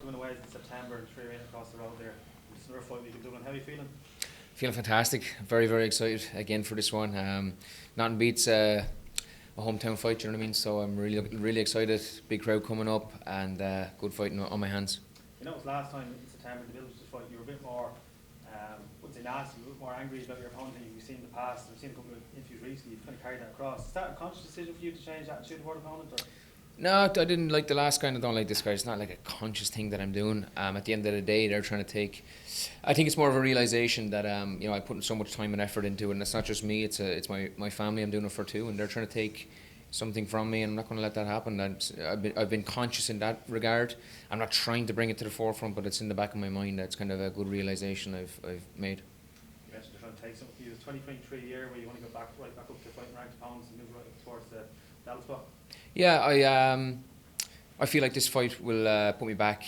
win away in September and 3 rain across the road there. It's another fight we can do. How are you feeling? Feeling fantastic. Very, very excited again for this one. Nothing beats a hometown fight, you know what I mean? So I'm really excited. Big crowd coming up and good fight on my hands. You know, it was last time in September, the Village fight, you were a bit more, I wouldn't say nasty, a bit more angry about your opponent than you've seen in the past. I've seen a couple of interviews recently, you've kind of carried that across. Is that a conscious decision for you to change that attitude toward opponent? Or? No, I didn't like the last guy and I don't like this guy. It's not like a conscious thing that I'm doing. At the end of the day, they're trying to take... I think it's more of a realisation that I put so much time and effort into it, and it's not just me, it's my family I'm doing it for too, and they're trying to take something from me, and I'm not going to let that happen. I've been conscious in that regard. I'm not trying to bring it to the forefront, but it's in the back of my mind. That's kind of a good realisation I've made. You mentioned you're trying to take something for you. It's 2023 year where you want to go right back up to fighting ranked opponents and move right towards the medal spot. Yeah, I feel like this fight will put me back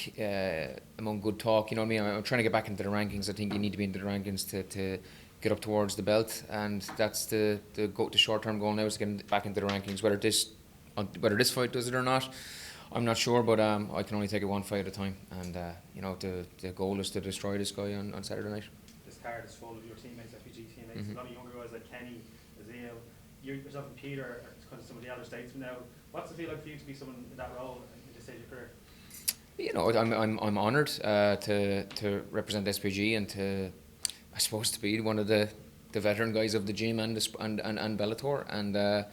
among good talk. You know what I mean? I'm trying to get back into the rankings. I think you need to be into the rankings to get up towards the belt, and that's the short-term goal now, is to get back into the rankings. Whether this fight does it or not, I'm not sure. But I can only take it one fight at a time, and the goal is to destroy this guy on Saturday night. This card is full of your teammates, FPG teammates. A lot of younger guys like Kenny, Azil, yourself and Peter are kind of some of the elder statesmen now. What's it feel like for you to be someone in that role at this stage of your career? You know, I'm honoured to represent SPG and to, I suppose, to be one of the veteran guys of the gym and Bellator, and the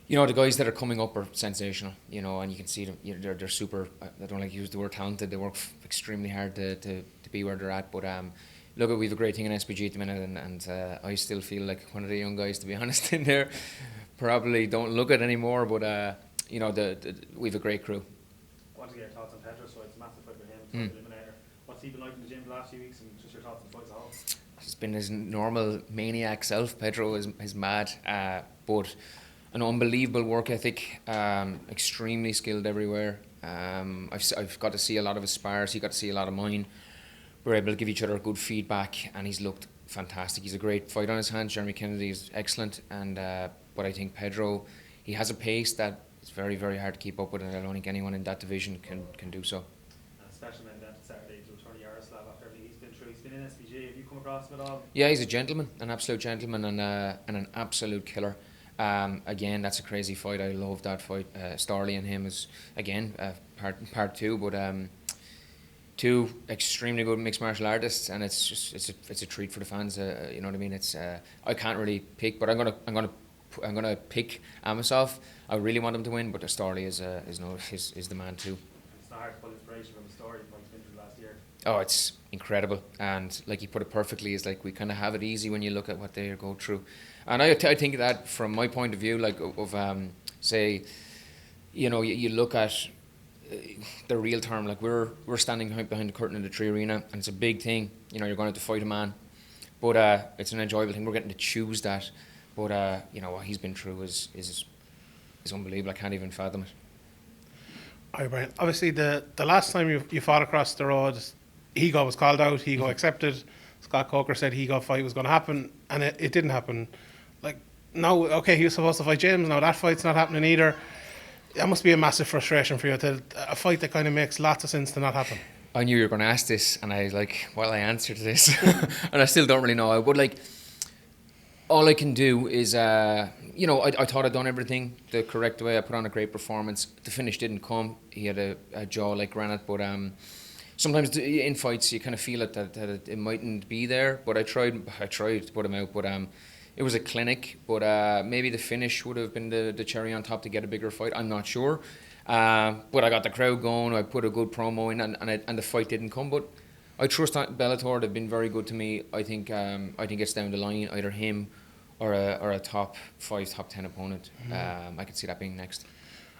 guys that are coming up are sensational. You know, and you can see them. They're super. I don't like to use the word talented. They work extremely hard to be where they're at. But look, we have a great thing in SPG at the minute, and I still feel like one of the young guys, to be honest, in there. Probably don't look at it anymore, but we have a great crew. I want to get your thoughts on Pedro's fight. It's a massive fight for him, eliminator. What's he been like in the gym the last few weeks, and just your thoughts on the fight as a whole? He's been his normal maniac self. Pedro is mad, but an unbelievable work ethic. Extremely skilled everywhere. I've got to see a lot of his spars. He got to see a lot of mine. We're able to give each other good feedback, and he's looked fantastic. He's a great fight on his hands. Jeremy Kennedy is excellent, and but I think Pedro, he has a pace that is very, very hard to keep up with, and I don't think anyone in that division can do so. And especially when that Saturday to return to Yaroslav after everything he's been through. He's been in SPG. Have you come across him at all? Yeah, he's a gentleman, an absolute gentleman, and an absolute killer. Again, that's a crazy fight. I love that fight. Starley and him is again part two, but two extremely good mixed martial artists, and it's a treat for the fans. You know what I mean? It's I can't really pick, but I'm gonna pick Amosov. I really want him to win, but Starley is the man too. It's not hard to pull inspiration from the story of what he's been through last year. Oh, it's incredible, and like you put it perfectly, is like we kind of have it easy when you look at what they go through, and I think that from my point of view, like of say, you know, you look at the real term, like we're standing behind the curtain in the Tree Arena, and it's a big thing. You know, you're going to fight a man, but it's an enjoyable thing. We're getting to choose that, but you know what he's been through is unbelievable. I can't even fathom it. Hi Brian. Obviously, the last time you fought across the road, Higo was called out. Higo accepted. Scott Coker said Higo fight was going to happen, and it didn't happen. Like now, okay, he was supposed to fight James. Now that fight's not happening either. That must be a massive frustration for you, a fight that kind of makes lots of sense to not happen. I knew you were going to ask this, and I was like, well, I answered this, and I still don't really know. But like, all I can do is, you know, I thought I'd done everything the correct way. I put on a great performance. The finish didn't come. He had a jaw like granite, but sometimes in fights you kind of feel it that it mightn't be there. But I tried to put him out, but it was a clinic, but maybe the finish would have been the cherry on top to get a bigger fight. I'm not sure. But I got the crowd going. I put a good promo in, and the fight didn't come. But I trust Bellator. They've been very good to me. I think it's down the line, either him or a top 5, top 10 opponent. I could see that being next.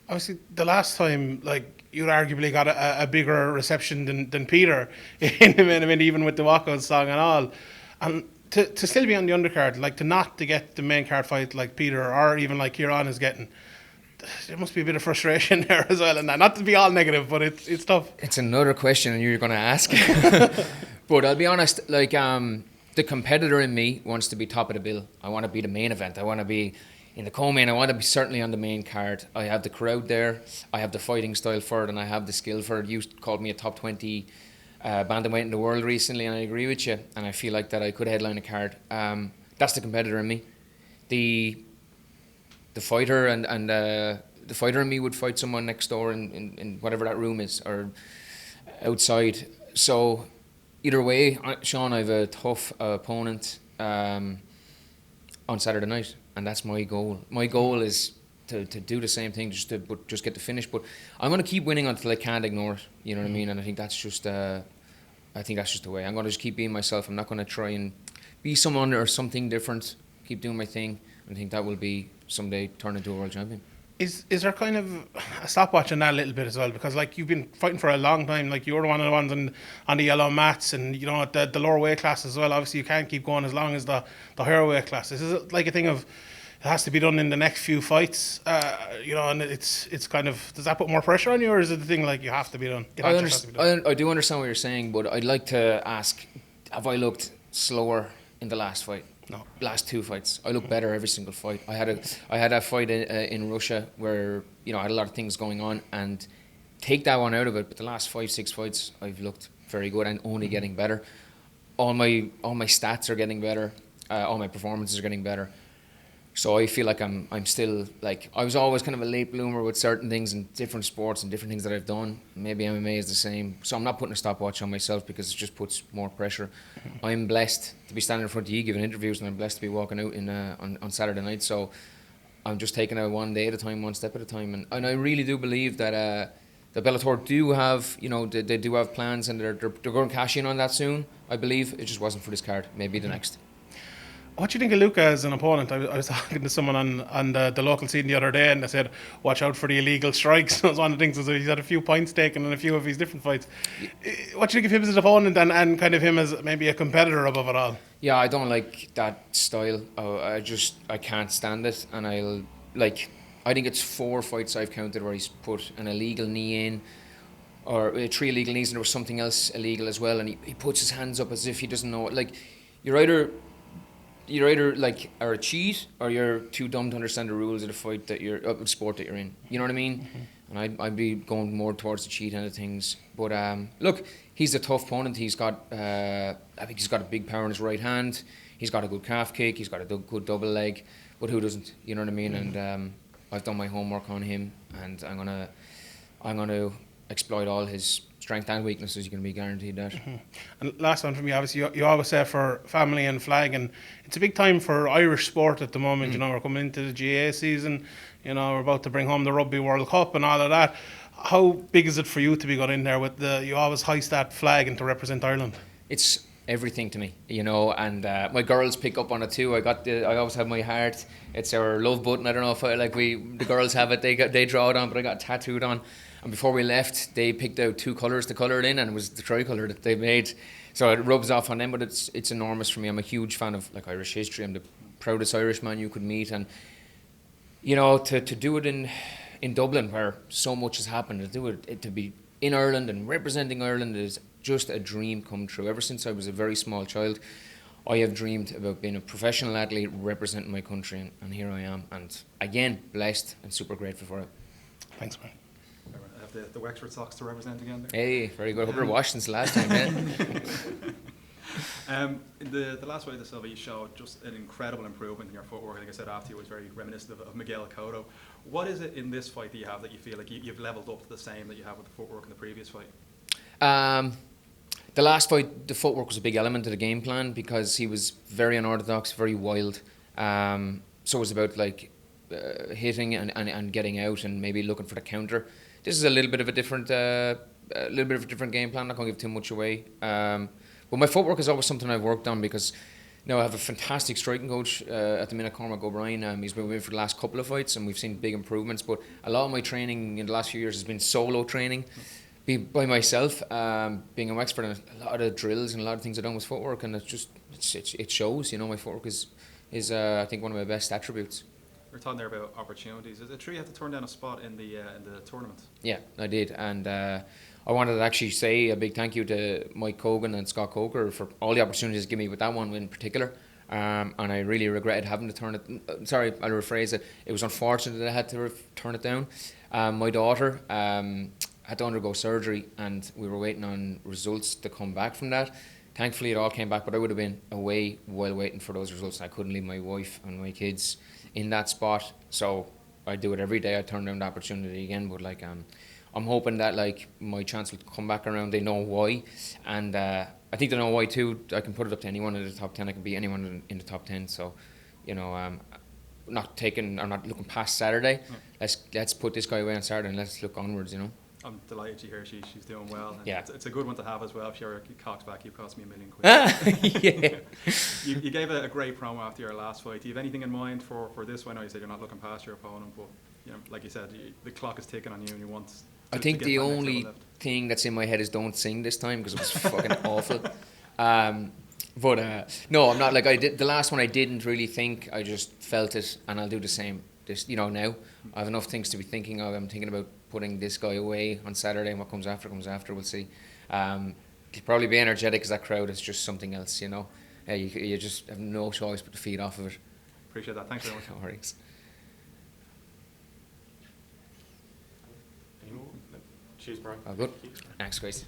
Obviously, the last time, like, you arguably got a bigger reception than Peter in the main event, even with the walkout song and all. And to still be on the undercard, like to get the main card fight like Peter or even like Kieran is getting, there must be a bit of frustration there as well. And not to be all negative, but it's tough. It's another question you're going to ask. But I'll be honest, like the competitor in me wants to be top of the bill. I want to be the main event. I want to be, in the co-main, I want to be certainly on the main card. I have the crowd there, I have the fighting style for it, and I have the skill for it. You called me a top 20 bantamweight in the world recently, and I agree with you. And I feel like that I could headline a card. That's the competitor in me. The fighter and the fighter in me would fight someone next door in whatever that room is or outside. So either way, Sean, I have a tough opponent on Saturday night, and that's my goal. My goal is to do the same thing, just get the finish. But I'm going to keep winning until I can't ignore it. You know what I mean? And I think that's just the way. I'm going to just keep being myself. I'm not going to try and be someone or something different. Keep doing my thing. I think that will be someday turn into a world champion. Is there kind of a stopwatch on that a little bit as well? Because like you've been fighting for a long time, like you were one of the ones on the yellow mats, and you know the lower weight class as well. Obviously, you can't keep going as long as the higher weight classes. Is it like a thing of it has to be done in the next few fights? You know, and it's kind of, does that put more pressure on you, or is it the thing like you have to be done? I do understand what you're saying, but I'd like to ask: have I looked slower in the last fight? No. Last two fights, I look better every single fight. I had a fight in Russia where I had a lot of things going on, and take that one out of it. But the last 5-6 fights, I've looked very good and only getting better. All my stats are getting better. All my performances are getting better. So I feel like I'm still like, I was always kind of a late bloomer with certain things in different sports and different things that I've done. Maybe MMA is the same. So I'm not putting a stopwatch on myself because it just puts more pressure. I'm blessed to be standing in front of you giving interviews, and I'm blessed to be walking out on Saturday night. So I'm just taking it one day at a time, one step at a time. And I really do believe that the Bellator do have, they do have plans, and they're going to cash in on that soon, I believe. It just wasn't for this card. Maybe the next. What do you think of Luca as an opponent? I was talking to someone on the local scene the other day, and they said, watch out for the illegal strikes. That was one of the things. He's had a few points taken in a few of his different fights. What do you think of him as an opponent and kind of him as maybe a competitor above it all? Yeah, I don't like that style. I can't stand it. And I think it's 4 fights I've counted where he's put an illegal knee in, or 3 illegal knees, and there was something else illegal as well. And he puts his hands up as if he doesn't know it. Like, you're either like are a cheat, or you're too dumb to understand the rules of the fight of the sport that you're in. You know what I mean? Mm-hmm. And I'd be going more towards the cheat end of things. But look, he's a tough opponent. He's got I think he's got a big power in his right hand. He's got a good calf kick. He's got a good double leg. But who doesn't? You know what I mean? Mm-hmm. And I've done my homework on him, and I'm gonna exploit all his strength and weaknesses. You can be guaranteed that. Mm-hmm. And last one from me, obviously, you always say for family and flag, and it's a big time for Irish sport at the moment. Mm-hmm. We're coming into the GA season. We're about to bring home the Rugby World Cup and all of that. How big is it for you to be going in there with you always hoist that flag and to represent Ireland? It's everything to me, and my girls pick up on it too. I always have my heart. It's our love button. I don't know if the girls have it. They draw it on, but I got it tattooed on. And before we left, they picked out 2 colours to colour it in, and it was the tricolour that they made. So it rubs off on them, but it's enormous for me. I'm a huge fan of Irish history. I'm the proudest Irishman you could meet, and to do it in Dublin, where so much has happened, to be in Ireland and representing Ireland is just a dream come true. Ever since I was a very small child, I have dreamed about being a professional athlete representing my country, and here I am. And again, blessed and super grateful for it. Thanks, man. The Wexford socks to represent again there. Hey, very good. I hope you're washed since the last time, yeah. The last fight of the Silva, you showed just an incredible improvement in your footwork. I think I said after you, it was very reminiscent of Miguel Cotto. What is it in this fight that you have that you feel like you've leveled up to the same that you have with the footwork in the previous fight? The last fight, the footwork was a big element of the game plan because he was very unorthodox, very wild. So it was about hitting and getting out and maybe looking for the counter. This is a little bit of a different game plan. I'm not going to give too much away. But my footwork is always something I've worked on because I have a fantastic striking coach at the minute, Cormac O'Brien. He's been with me for the last couple of fights, and we've seen big improvements. But a lot of my training in the last few years has been solo training, by myself, being in Wexford, and a lot of drills and a lot of things I've done with footwork, and it shows. My footwork is I think one of my best attributes. We're talking there about opportunities. Is it true you have to turn down a spot in the tournament? Yeah, I did, and I wanted to actually say a big thank you to Mike Cogan and Scott Coker for all the opportunities they give me with that one in particular. and I really regretted having to turn it. Sorry, I'll rephrase it. It was unfortunate that I had to turn it down. My daughter had to undergo surgery, and we were waiting on results to come back from that. Thankfully, it all came back, but I would have been away while waiting for those results. I couldn't leave my wife and my kids in that spot, so I do it every day. I turn down the opportunity again, but like I'm hoping that like my chance will come back around. They know why, and I think they know why too. I can put it up to anyone in the top 10. I can beat anyone in the top 10. So, you know, not looking past Saturday. Yeah. Let's put this guy away on Saturday and let's look onwards. You know. I'm delighted to hear she's doing well. And Yeah. It's a good one to have as well. If you're cocks back, you cost me £1 million. Yeah. You gave a great promo after your last fight. Do you have anything in mind for this one? I know you said you're not looking past your opponent, but you know, like you said, the clock is ticking on you, and you want. I think to get the that next only level left. thing that's in my head is don't sing this time because it was fucking awful. But no, I'm not like I did. The last one I didn't really think. I just felt it, and I'll do the same. This, you know, now I have enough things to be thinking of. I'm thinking about putting this guy away on Saturday, and what comes after comes after. We'll see. It'll probably be energetic because that crowd is just something else. You know, you just have no choice but to feed off of it. Appreciate that. Thanks very much. No worries. Cheers, bro. All good. Thanks, guys.